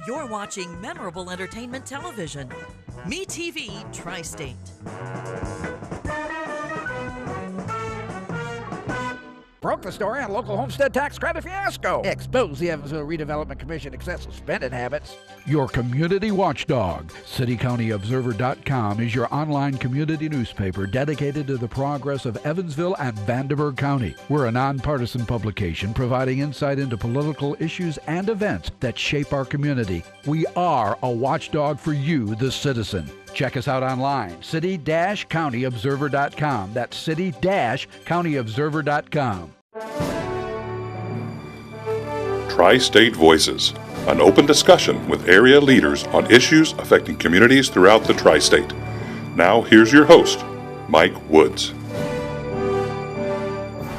You're watching memorable entertainment television. MeTV Tri-State. Broke the story on local homestead tax credit fiasco. Expose the Evansville Redevelopment Commission excessive spending habits. Your community watchdog. CityCountyObserver.com is your online community newspaper dedicated to the progress of Evansville and Vanderburgh County. We're a nonpartisan publication providing insight into political issues and events that shape our community. We are a watchdog for you, the citizen. Check us out online, city-countyobserver.com. That's city-countyobserver.com. Tri-State Voices, an open discussion with area leaders on issues affecting communities throughout the Tri-State. Now, here's your host, Mike Woods.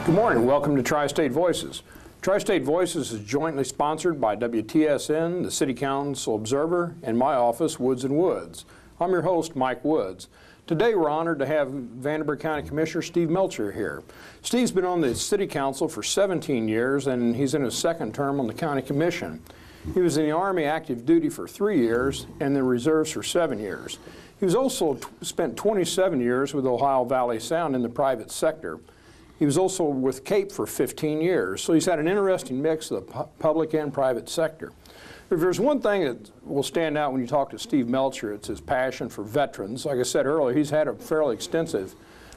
Good morning. Welcome to Tri-State Voices. Tri-State Voices is jointly sponsored by WTSN, the City Council Observer, and my office, Woods & Woods. I'm your host, Mike Woods. Today we're honored to have Vanderburgh County Commissioner Steve Melcher here. Steve's been on the City Council for 17 years and he's in his second term on the County Commission. He was in the Army active duty for 3 years and the reserves for 7 years. He was also spent 27 years with Ohio Valley Sound in the private sector. He was also with CAPE for 15 years, so he's had an interesting mix of the public and private sector. If there's one thing that will stand out when you talk to Steve Melcher, it's his passion for veterans. Like I said earlier, he's had a fairly extensive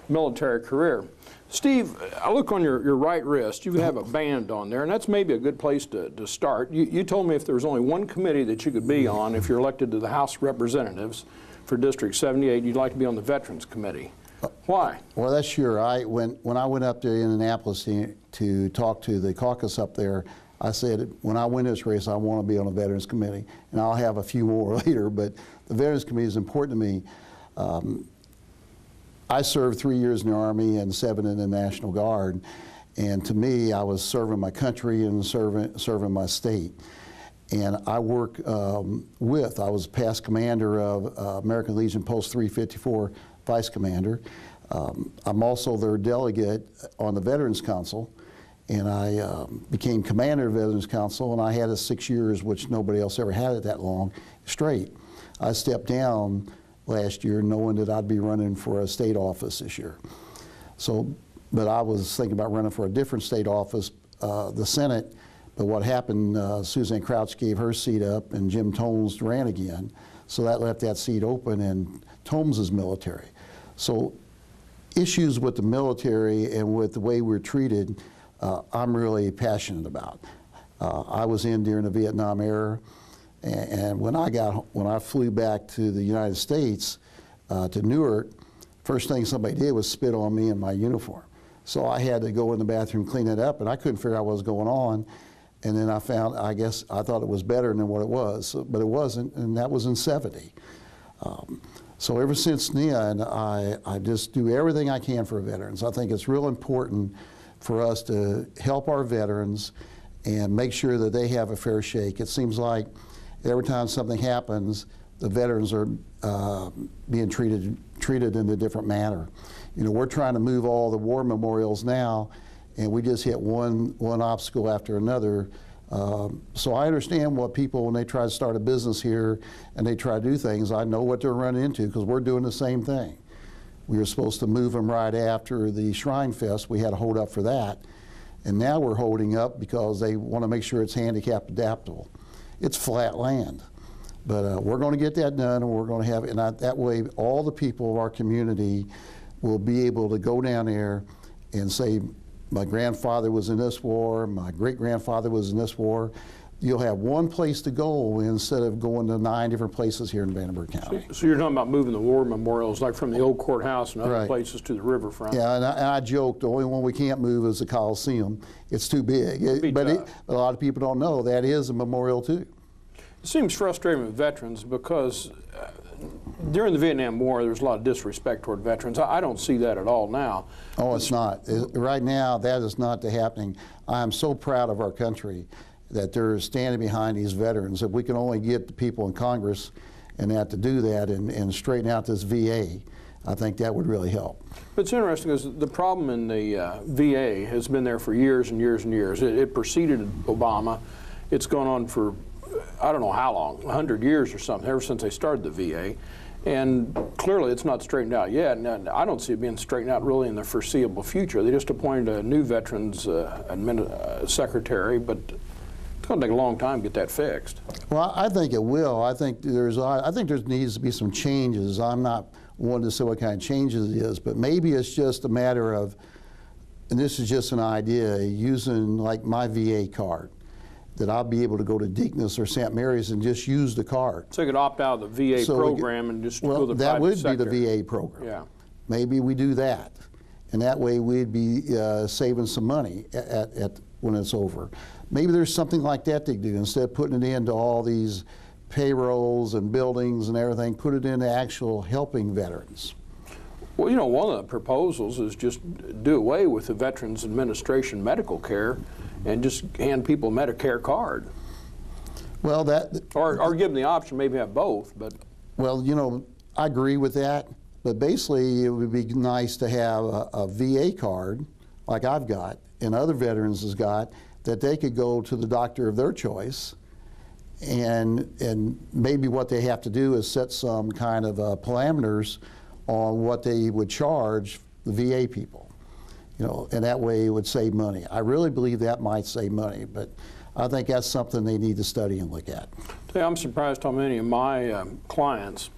military career. Steve, I look on your right wrist, you have a band on there, and that's maybe a good place to start. You told me if there was only one committee that you could be on if you're elected to the House of Representatives for District 78, you'd like to be on the Veterans Committee. Why? Well, that's sure. When I went up to Indianapolis to talk to the caucus up there, I said, when I win this race, I want to be on the Veterans Committee. And I'll have a few more later, but the Veterans Committee is important to me. I served 3 years in the Army and 7 in the National Guard. And to me, I was serving my country and serving my state. And I work I was past commander of American Legion Post 354, vice commander. I'm also their delegate on the Veterans Council. And I became commander of the Veterans Council, and I had it 6 years, which nobody else ever had it that long, straight. I stepped down last year knowing that I'd be running for a state office this year. So, but I was thinking about running for a different state office, the Senate, but what happened, Suzanne Crouch gave her seat up and Jim Tomes ran again. So that left that seat open, and Tomes is military. So issues with the military and with the way we're treated, I'm really passionate about. I was in during the Vietnam era, and when I flew back to the United States, to Newark, first thing somebody did was spit on me in my uniform. So I had to go in the bathroom, clean it up, and I couldn't figure out what was going on. And then I found, I thought it was better than what it was, but it wasn't, and that was in '70. So ever since then, I just do everything I can for veterans. I think it's real important for us to help our veterans and make sure that they have a fair shake. It seems like every time something happens, the veterans are being treated in a different manner. You know, we're trying to move all the war memorials now, and we just hit one obstacle after another. So I understand what people, when they try to start a business here and they try to do things, I know what they're running into because we're doing the same thing. We were supposed to move them right after the Shrine Fest. We had to hold up for that. And now we're holding up because they want to make sure it's handicap adaptable. It's flat land. But we're going to get that done, and we're going to have it. And that way, all the people of our community will be able to go down there and say, my grandfather was in this war, my great-grandfather was in this war. You'll have one place to go instead of going to 9 different places here in Vanderburgh County. So you're talking about moving the war memorials like from the old courthouse and other Right. places to the riverfront. Yeah, and I joked, the only one we can't move is the Coliseum. It's too big. But a lot of people don't know that is a memorial too. It seems frustrating with veterans because during the Vietnam War, there was a lot of disrespect toward veterans. I don't see that at all now. Oh, it's not. Right now, that is not happening. I am so proud of our country that they're standing behind these veterans. If we can only get the people in Congress and that to do that and straighten out this VA, I think that would really help. But it's interesting because the problem in the VA has been there for years and years and years. It preceded Obama. It's gone on for I don't know how long, 100 years or something, ever since they started the VA. And clearly it's not straightened out yet, and I don't see it being straightened out really in the foreseeable future. They just appointed a new Veterans Secretary, but it's going to take a long time to get that fixed. Well, I think it will. I think there needs to be some changes. I'm not one to say what kind of changes it is, but maybe it's just a matter of, and this is just an idea, using like my VA card, that I'll be able to go to Deaconess or St. Mary's and just use the card. So you could opt out of the VA program and just go to the that private would sector. be the VA program. Yeah. Maybe we do that, and that way we'd be saving some money when it's over. Maybe there's something like that they do. Instead of putting it into all these payrolls and buildings and everything, put it into actual helping veterans. Well, you know, one of the proposals is just do away with the Veterans Administration medical care and just hand people a Medicare card. Well, or give them the option, maybe have both, but. Well, you know, I agree with that, but basically it would be nice to have a VA card like I've got and other veterans has got, that they could go to the doctor of their choice, and maybe what they have to do is set some kind of parameters on what they would charge the VA people. You know, and that way it would save money. I really believe that might save money, but I think that's something they need to study and look at. I'm surprised how many of my clients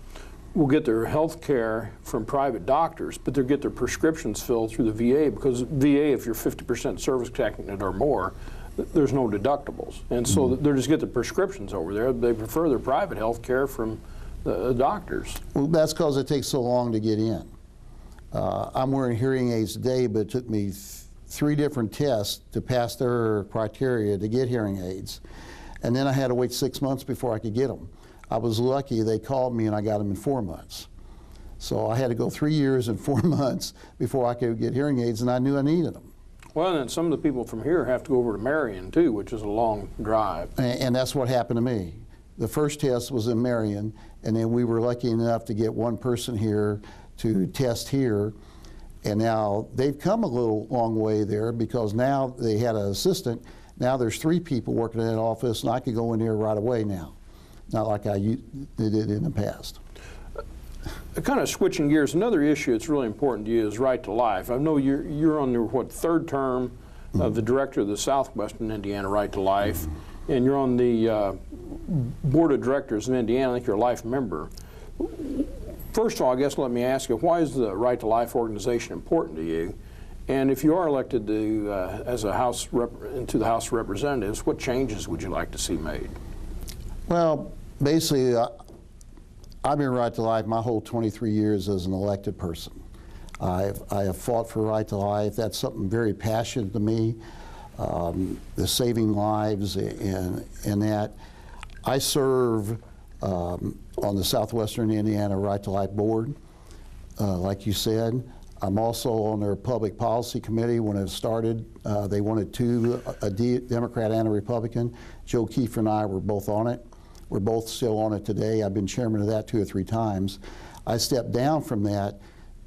will get their health care from private doctors, but they'll get their prescriptions filled through the VA, because VA, if you're 50% service connected or more, there's no deductibles. And so they just get the prescriptions over there. They prefer their private health care from the doctors. Well, that's because it takes so long to get in. I'm wearing hearing aids today, but it took me 3 different tests to pass their criteria to get hearing aids. And then I had to wait 6 months before I could get them. I was lucky, they called me and I got them in 4 months. So I had to go 3 years and 4 months before I could get hearing aids, and I knew I needed them. Well, and then some of the people from here have to go over to Marion too, which is a long drive. And that's what happened to me. The first test was in Marion, and then we were lucky enough to get one person here to test here. And now they've come a long way there, because now they had an assistant. Now there's 3 people working in that office, and I could go in there right away now. Not like I did in the past. Kind of switching gears, another issue that's really important to you is right to life. I know you're on your, 3rd term of the director of the Southwestern Indiana Right to Life, and you're on the board of directors of Indiana. I think you're a life member. First of all, I guess let me ask you, why is the Right to Life organization important to you? And if you are elected to as a into the House of Representatives, what changes would you like to see made? Well, basically, I've been Right to Life my whole 23 years as an elected person. I have fought for Right to Life. That's something very passionate to me, the saving lives and that. I serve on the Southwestern Indiana Right to Life board, like you said. I'm also on their public policy committee. When it started, they wanted 2, a Democrat and a Republican. Joe Keefe and I were both on it. We're both still on it today. I've been chairman of that 2 or 3 times. I stepped down from that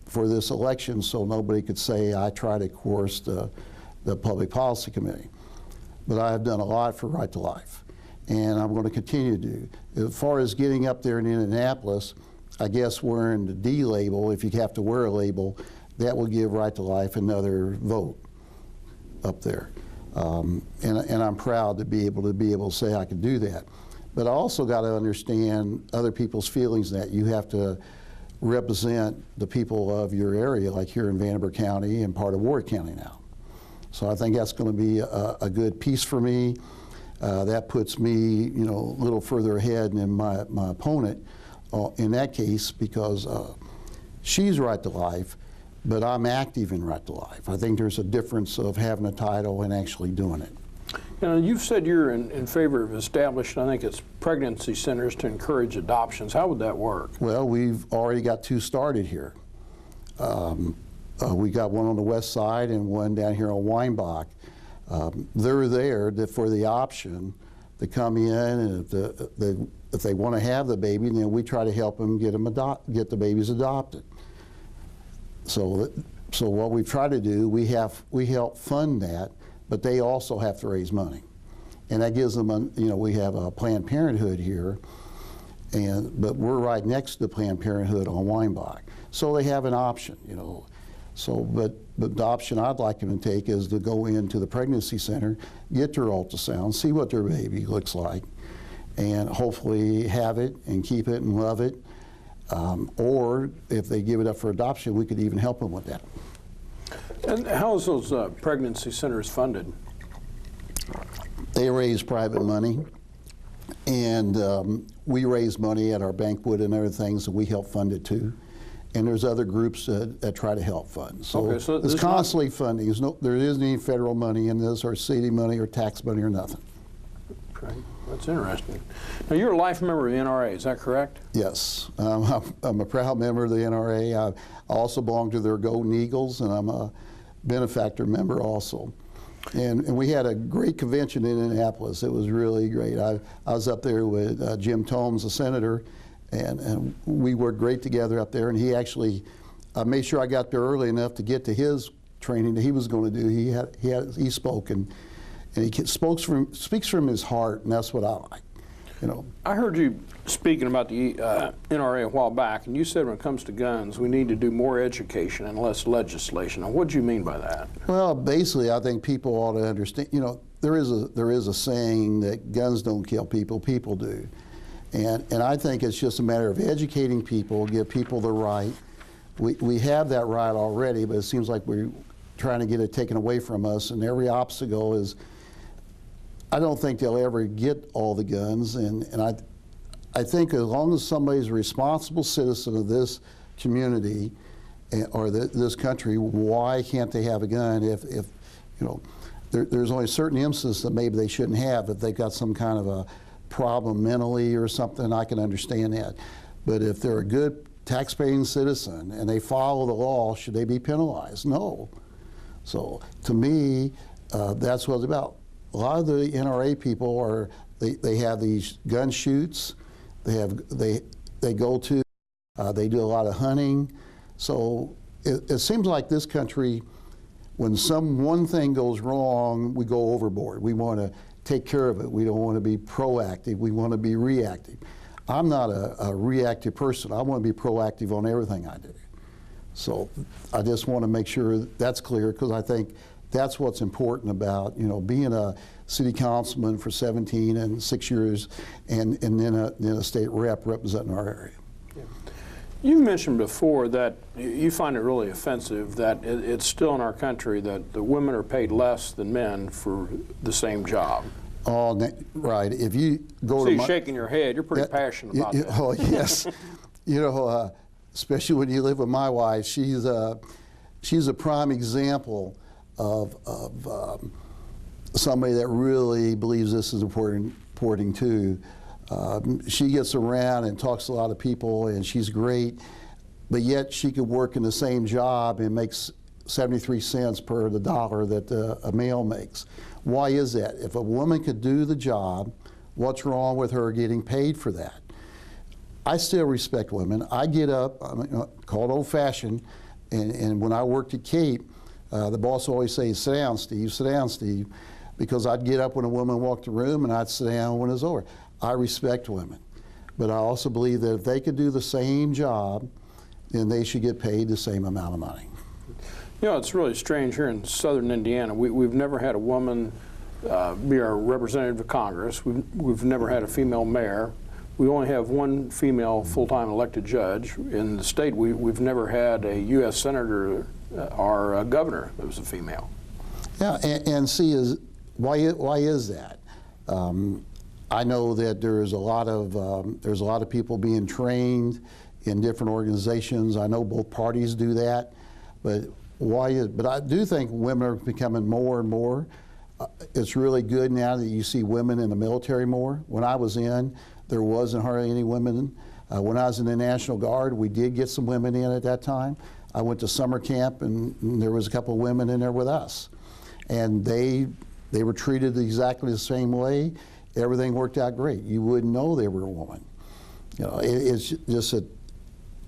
for this election so nobody could say I tried to coerce the public policy committee. But I have done a lot for Right to Life, and I'm going to continue to do. As far as getting up there in Indianapolis, I guess wearing the D label, if you have to wear a label, that will give Right to Life another vote up there. And I'm proud to be able to say I can do that. But I also got to understand other people's feelings that you have to represent the people of your area, like here in Vanderburgh County and part of Ward County now. So I think that's going to be a good piece for me. That puts me, you know, a little further ahead than my opponent in that case, because she's Right to Life, but I'm active in Right to Life. I think there's a difference of having a title and actually doing it. You know, you've said you're in favor of establishing, I think it's pregnancy centers to encourage adoptions. How would that work? Well, we've already got 2 started here. We got one on the west side and one down here on Weinbach. They're there for the option to come in, and if they want to have the baby, then we try to help them get the babies adopted. So what we try to do, we help fund that, but they also have to raise money. and that gives them, we have a Planned Parenthood here, but we're right next to Planned Parenthood on Weinbach. So they have an option, but the option I'd like them to take is to go into the pregnancy center, get their ultrasound, see what their baby looks like, and hopefully have it and keep it and love it. Or if they give it up for adoption, we could even help them with that. And how is those pregnancy centers funded? They raise private money, and we raise money at our banquet and other things, and we help fund it too. And there's other groups that try to help fund. So, okay, so it's constantly funding. There isn't any federal money in this, or city money, or tax money, or nothing. Okay, that's interesting. Now, you're a life member of the NRA, is that correct? Yes, I'm a proud member of the NRA. I also belong to their Golden Eagles, and I'm a benefactor member also. And we had a great convention in Indianapolis. It was really great. I was up there with Jim Tomes, the senator, and we worked great together up there. And he actually made sure I got there early enough to get to his training that he was going to do. He spoke, and he speaks from his heart, and that's what I like. I heard you speaking about the NRA a while back, and you said when it comes to guns, we need to do more education and less legislation. Now, what do you mean by that? Well, basically, I think people ought to understand. There is a saying that guns don't kill people; people do. And I think it's just a matter of educating people, give people the right. We have that right already, but it seems like we're trying to get it taken away from us, and every obstacle is. I don't think they'll ever get all the guns, and I think as long as somebody's a responsible citizen of this community or this country, why can't they have a gun if there's only certain instances that maybe they shouldn't have if they've got some kind of a problem mentally or something, I can understand that. But if they're a good taxpaying citizen and they follow the law, should they be penalized? No. So to me, that's what it's about. A lot of the NRA people they have these gun shoots. They go to. They do a lot of hunting. So it seems like this country, when one thing goes wrong, we go overboard. We want to take care of it. We don't want to be proactive. We want to be reactive. I'm not a reactive person. I want to be proactive on everything I do. So I just want to make sure that's clear, because I think that's what's important about, being a city councilman for 17 and 6 years, and then a state rep representing our area. Yeah. You mentioned before that you find it really offensive that it's still in our country that the women are paid less than men for the same job. Oh, right. If you go to you're shaking your head. You're pretty passionate about that. Oh, yes. Especially when you live with my wife, she's a prime example of somebody that really believes this is important too. She gets around and talks to a lot of people, and she's great, but yet she could work in the same job and makes 73 cents per the dollar that a male makes. Why is that? If a woman could do the job, what's wrong with her getting paid for that? I still respect women. I get up, I'm called old-fashioned, and when I worked at Cape, the boss always says, sit down, Steve, because I'd get up when a woman walked the room and I'd sit down when it was over. I respect women, but I also believe that if they could do the same job, then they should get paid the same amount of money. It's really strange here in southern Indiana. We've never had a woman be our representative of Congress. We've never had a female mayor. We only have one female full-time elected judge. In the state, we've never had a U.S. senator or a governor that was a female. Yeah, and see, why is that? I know that there's a lot of people being trained in different organizations. I know both parties do that, but but I do think women are becoming more and more. It's really good now that you see women in the military more. When I was in, there wasn't hardly any women. When I was in the National Guard, we did get some women in at that time. I went to summer camp, and there was a couple of women in there with us. And they were treated exactly the same way. Everything worked out great. You wouldn't know they were a woman. It's just that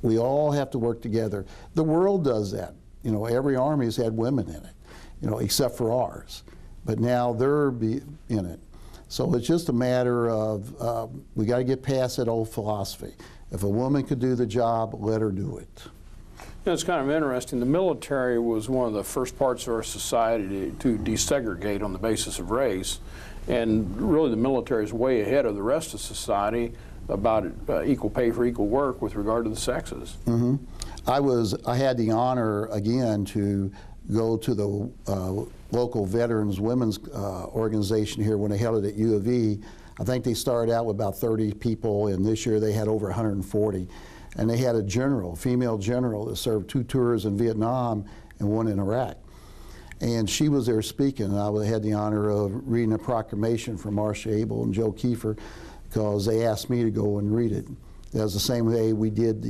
we all have to work together. The world does that. Every army has had women in it, except for ours. But now they're in it. So it's just a matter of we got to get past that old philosophy. If a woman could do the job, let her do it. You know, it's kind of interesting. The military was one of the first parts of our society to desegregate on the basis of race, and really the military is way ahead of the rest of society about equal pay for equal work with regard to the sexes. Mm-hmm. I had the honor again to go to the local Veterans Women's organization here when they held it at U of E. I think they started out with about 30 people, and this year they had over 140. And they had a general, female general, that served 2 tours in Vietnam and 1 in Iraq. And she was there speaking, and I had the honor of reading a proclamation from Marcia Abel and Joe Kiefer, because they asked me to go and read it. That was the same day we did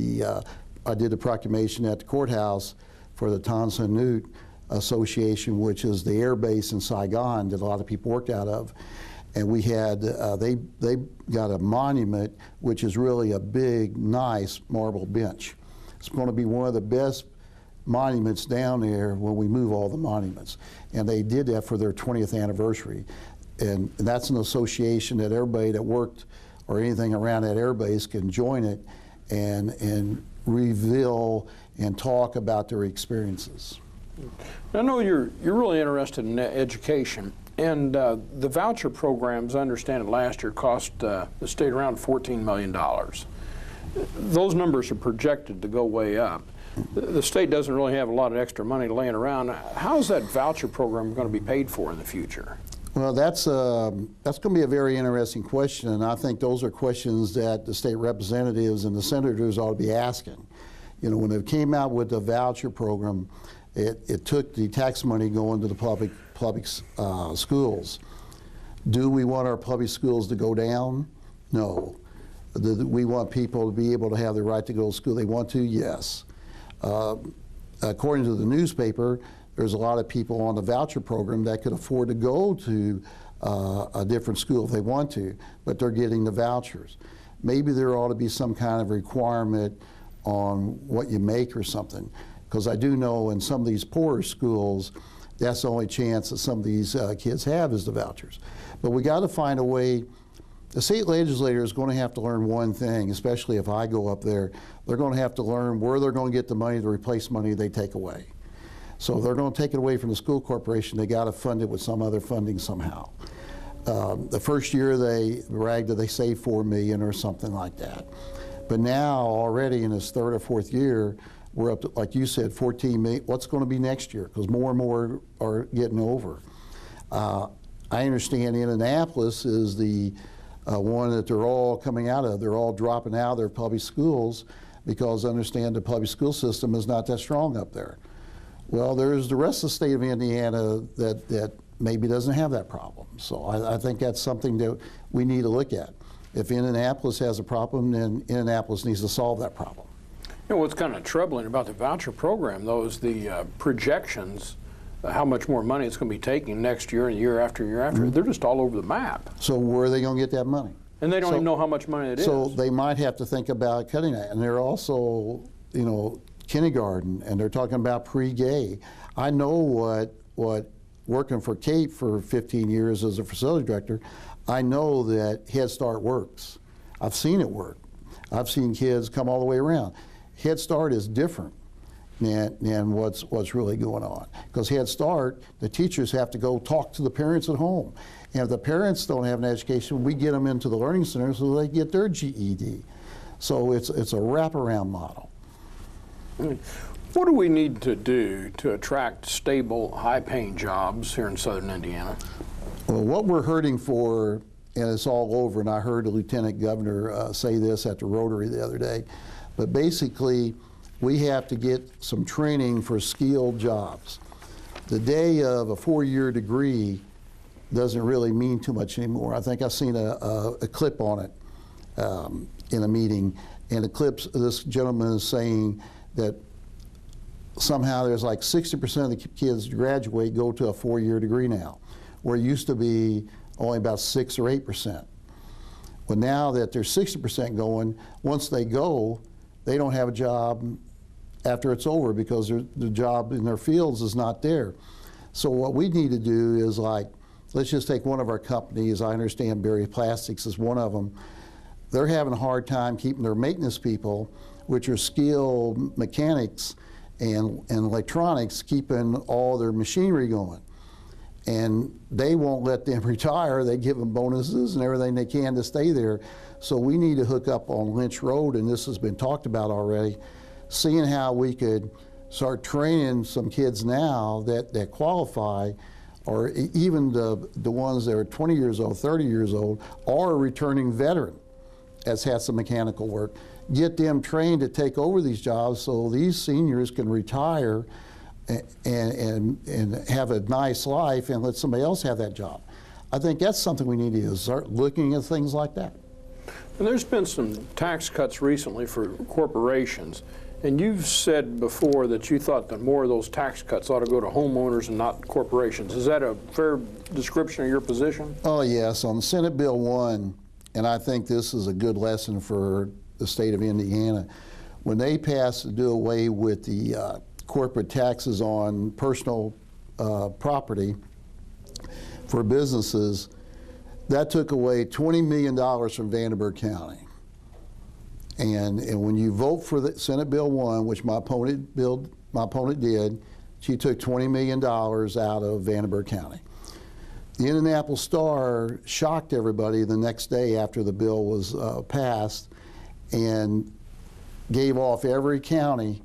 I did the proclamation at the courthouse for the Tan Son Nhut Association, which is the air base in Saigon that a lot of people worked out of. And we had, they got a monument, which is really a big, nice marble bench. It's going to be one of the best monuments down there when we move all the monuments. And they did that for their 20th anniversary. And that's an association that everybody that worked or anything around that air base can join it and reveal and talk about their experiences. I know you're really interested in education, and the voucher programs, I understand it last year, cost the state around $14 million. Those numbers are projected to go way up. The state doesn't really have a lot of extra money laying around. How is that voucher program going to be paid for in the future? Well, that's going to be a very interesting question, and I think those are questions that the state representatives and the senators ought to be asking. You know, when they came out with the voucher program, it took the tax money going to the public schools. Do we want our public schools to go down? No. We want people to be able to have the right to go to school they want to? Yes. According to the newspaper, there's a lot of people on the voucher program that could afford to go to a different school if they want to, but they're getting the vouchers. Maybe there ought to be some kind of requirement on what you make or something, because I do know in some of these poorer schools, that's the only chance that some of these kids have is the vouchers. But we got to find a way. The state legislator is going to have to learn one thing, especially if I go up there. They're going to have to learn where they're going to get the money to replace money they take away. So if they're going to take it away from the school corporation, they got to fund it with some other funding somehow. The first year they bragged that they saved $4 million or something like that. But now already in this 3rd or 4th year, we're up to, like you said, 14 million. What's going to be next year? Because more and more are getting over. I understand Indianapolis is the one that they're all coming out of. They're all dropping out of their public schools because I understand the public school system is not that strong up there. Well, there's the rest of the state of Indiana that maybe doesn't have that problem. So I think that's something that we need to look at. If Indianapolis has a problem, then Indianapolis needs to solve that problem. You know, what's kind of troubling about the voucher program, though, is the projections, how much more money it's going to be taking next year and year after year after. Mm-hmm. They're just all over the map. So where are they going to get that money? And they don't even know how much money it is. So they might have to think about cutting that. And they're also, you know, kindergarten, and they're talking about pre-K. I know what working for Kate for 15 years as a facility director, I know that Head Start works. I've seen it work. I've seen kids come all the way around. Head Start is different than what's really going on. Because Head Start, the teachers have to go talk to the parents at home. And if the parents don't have an education, we get them into the Learning Center so they get their GED. So it's a wraparound model. What do we need to do to attract stable, high-paying jobs here in southern Indiana? Well, what we're hurting for, and it's all over, and I heard the Lieutenant Governor say this at the Rotary the other day, but basically we have to get some training for skilled jobs. The day of a 4-year degree doesn't really mean too much anymore. I think I've seen a clip on it in a meeting, and the clips, this gentleman is saying that somehow there's like 60% of the kids graduate go to a 4-year degree now, where it used to be only about 6 or 8%. But now that there's 60% going, once they go, they don't have a job after it's over because the job in their fields is not there. So what we need to do is like let's just take one of our companies. I understand Berry Plastics is one of them. They're having a hard time keeping their maintenance people, which are skilled mechanics and electronics, keeping all their machinery going. And they won't let them retire. They give them bonuses and everything they can to stay there. So we need to hook up on Lynch Road, and this has been talked about already, seeing how we could start training some kids now that qualify, or even the ones that are 20 years old, 30 years old, or a returning veteran that's had some mechanical work. Get them trained to take over these jobs so these seniors can retire and have a nice life and let somebody else have that job. I think that's something we need to do, is start looking at things like that. And there's been some tax cuts recently for corporations, and you've said before that you thought that more of those tax cuts ought to go to homeowners and not corporations. Is that a fair description of your position? Oh yes, on Senate Bill 1, and I think this is a good lesson for the state of Indiana. When they passed to do away with the corporate taxes on personal property for businesses, that took away $20 million from Vanderburgh County. And when you vote for the Senate Bill 1, which my opponent did, she took $20 million out of Vanderburgh County. The Indianapolis Star shocked everybody the next day after the bill was passed and gave off every county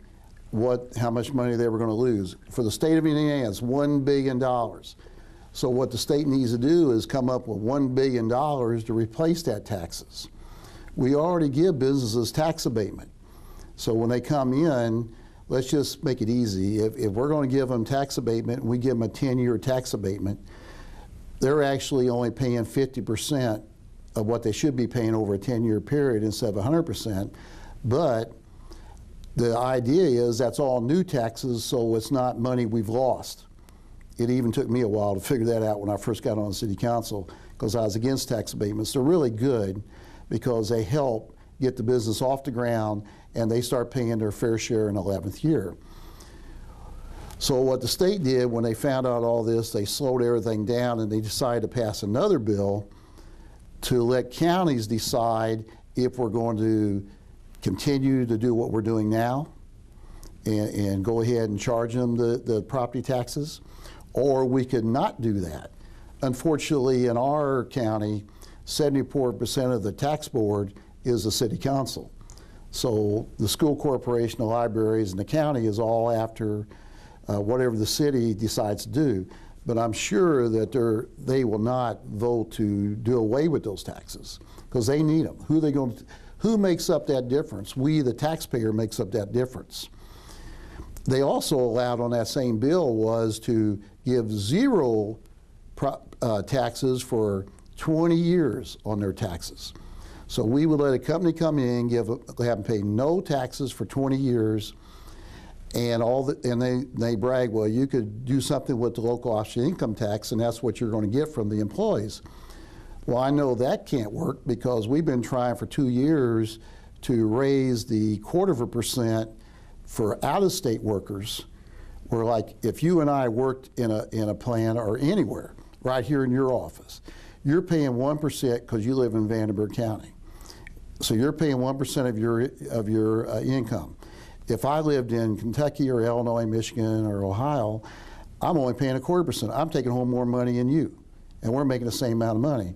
how much money they were going to lose. For the state of Indiana, it's $1 billion. So what the state needs to do is come up with $1 billion to replace that taxes. We already give businesses tax abatement. So when they come in, let's just make it easy. If we're going to give them tax abatement, and we give them a 10-year tax abatement, they're actually only paying 50% of what they should be paying over a 10-year period instead of 100%. But the idea is that's all new taxes, so it's not money we've lost. It even took me a while to figure that out when I first got on the city council, because I was against tax abatements. They're really good because they help get the business off the ground and they start paying their fair share in the 11th year. So what the state did when they found out all this, they slowed everything down and they decided to pass another bill to let counties decide if we're going to continue to do what we're doing now and go ahead and charge them the property taxes, or we could not do that. Unfortunately, in our county, 74% of the tax board is the city council. So the school corporation, the libraries, and the county is all after whatever the city decides to do. But I'm sure that they will not vote to do away with those taxes because they need them. Who makes up that difference? We, the taxpayer, makes up that difference. They also allowed on that same bill was to give zero taxes for 20 years on their taxes. So we would let a company come in, have them pay no taxes for 20 years, and they brag, well, you could do something with the local offset income tax, and that's what you're going to get from the employees. Well, I know that can't work because we've been trying for 2 years to raise the 0.25% for out-of-state workers. Where, like, if you and I worked in a plant or anywhere, right here in your office, you're paying 1% because you live in Vanderburgh County. So you're paying 1% of your income. If I lived in Kentucky or Illinois, Michigan, or Ohio, I'm only paying 0.25%. I'm taking home more money than you, and we're making the same amount of money.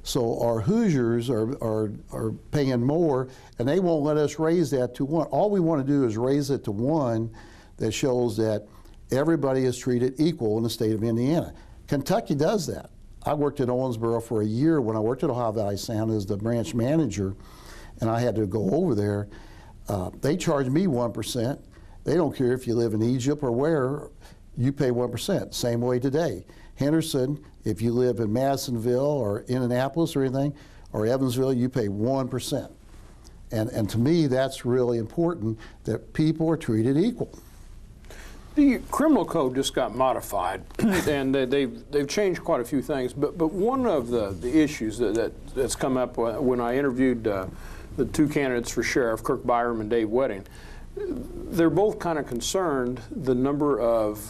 So our Hoosiers are paying more, and they won't let us raise that to 1. All we want to do is raise it to 1 that shows that everybody is treated equal in the state of Indiana. Kentucky does that. I worked at Owensboro for a year when I worked at Ohio Valley Sound as the branch manager, and I had to go over there. They charge me 1%. They don't care if you live in Egypt or where, you pay 1%. Same way today. Henderson, if you live in Madisonville or Indianapolis or anything, or Evansville, you pay 1%. And to me, that's really important that people are treated equal. The criminal code just got modified, and they've changed quite a few things. But one of the issues that's come up when I interviewed the 2 candidates for sheriff, Kirk Byram and Dave Wedding, they're both kind of concerned the number of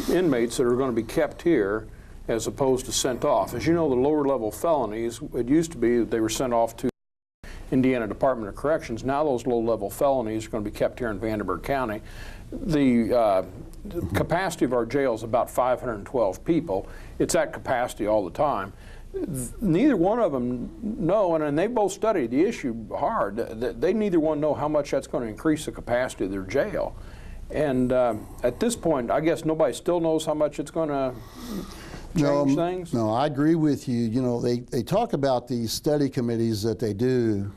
inmates that are going to be kept here as opposed to sent off. As you know, the lower level felonies, it used to be that they were sent off to Indiana Department of Corrections. Now those low-level felonies are going to be kept here in Vanderburgh County. The capacity of our jail is about 512 people. It's at capacity all the time. Neither one of them know, and they both studied the issue hard. They neither one know how much that's going to increase the capacity of their jail. And at this point, I guess nobody still knows how much it's going to change things? No, I agree with you. You know, they talk about these study committees that they do,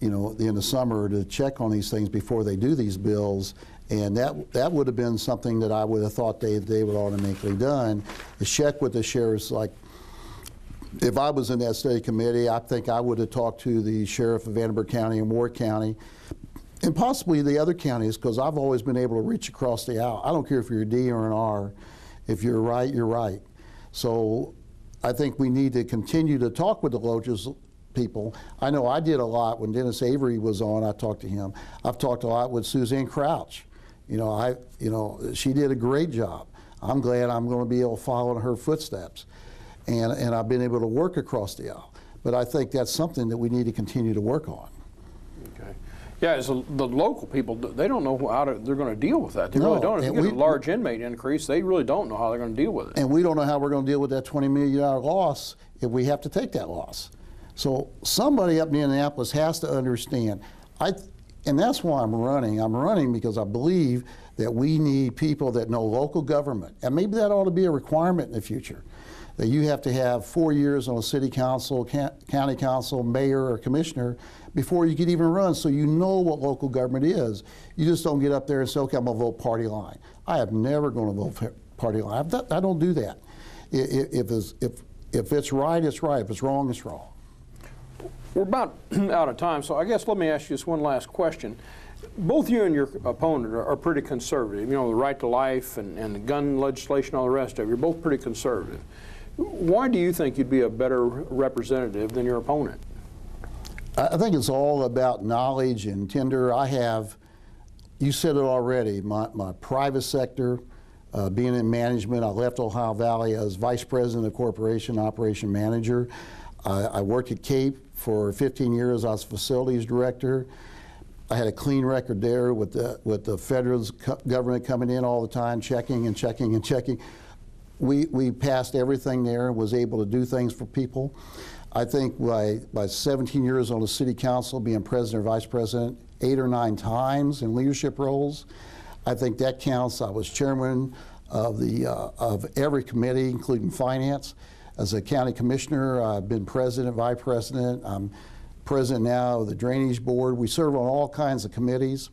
you know, in the summer to check on these things before they do these bills. And that would have been something that I would have thought they would automatically done, is check with the sheriffs. Like, if I was in that study committee, I think I would have talked to the sheriff of Vanderburgh County and Ward County, and possibly the other counties, because I've always been able to reach across the aisle. I don't care if you're a D or an R. If you're right, you're right. So I think we need to continue to talk with the local people. I know I did a lot when Dennis Avery was on. I talked to him. I've talked a lot with Suzanne Crouch. You know, she did a great job. I'm glad I'm going to be able to follow in her footsteps, and I've been able to work across the aisle. But I think that's something that we need to continue to work on. Okay. Yeah, as the local people, they don't know how they're going to deal with that. They really don't. If you get a large inmate increase, they really don't know how they're going to deal with it. And we don't know how we're going to deal with that $20 million loss if we have to take that loss. So somebody up in Indianapolis has to understand. And that's why I'm running. I'm running because I believe that we need people that know local government. And maybe that ought to be a requirement in the future, that you have to have 4 years on a city council, county council, mayor, or commissioner before you could even run, so you know what local government is. You just don't get up there and say, okay, I'm going to vote party line. I am never going to vote party line. I don't do that. If it's right, it's right. If it's wrong, it's wrong. We're about out of time, so I guess let me ask you just one last question. Both you and your opponent are pretty conservative. You know, the right to life and the gun legislation, all the rest of it, you're both pretty conservative. Why do you think you'd be a better representative than your opponent? I think it's all about knowledge and tender. You said it already, my private sector, being in management, I left Ohio Valley as vice president of corporation operation manager. I worked at Cape for 15 years. I was facilities director. I had a clean record there with the federal government coming in all the time, checking and checking and checking. We passed everything there and was able to do things for people. I think by 17 years on the city council, being president or vice president 8 or 9 times in leadership roles, I think that counts. I was chairman of every committee, including finance. As a county commissioner, I've been president, vice president. I'm president now of the drainage board. We serve on all kinds of committees.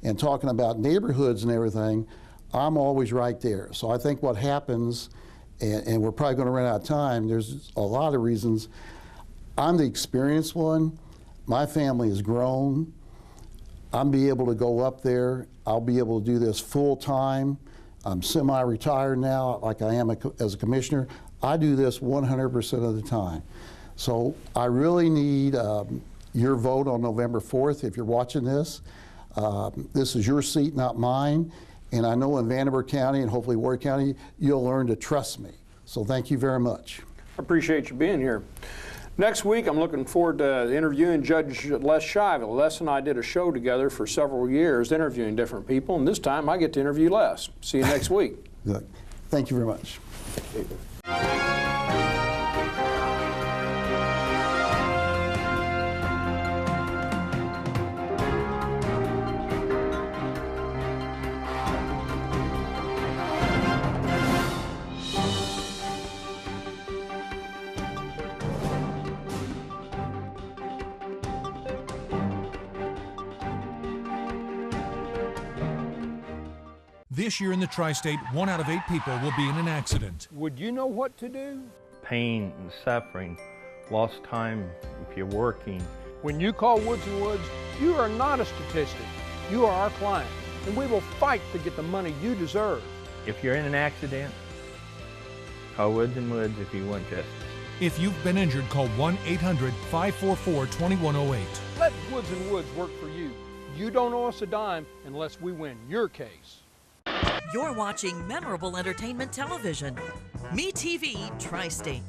And talking about neighborhoods and everything, I'm always right there. So I think what happens, and we're probably going to run out of time, there's a lot of reasons. I'm the experienced one. My family has grown. I'll be able to go up there. I'll be able to do this full time. I'm semi-retired now, like I am as a commissioner. I do this 100% of the time. So I really need your vote on November 4th if you're watching this. This is your seat, not mine. And I know in Vanderburgh County and hopefully Ward County, you'll learn to trust me. So thank you very much. I appreciate you being here. Next week, I'm looking forward to interviewing Judge Les Shivel. Les and I did a show together for several years interviewing different people, and this time I get to interview Les. See you next week. Good. Thank you very much. This year in the Tri-State, 1 out of 8 people will be in an accident. Would you know what to do? Pain and suffering, lost time if you're working. When you call Woods & Woods, you are not a statistic. You are our client, and we will fight to get the money you deserve. If you're in an accident, call Woods & Woods if you want justice. If you've been injured, call 1-800-544-2108. Let Woods & Woods work for you. You don't owe us a dime unless we win your case. You're watching memorable entertainment television. Me TV Tri-State.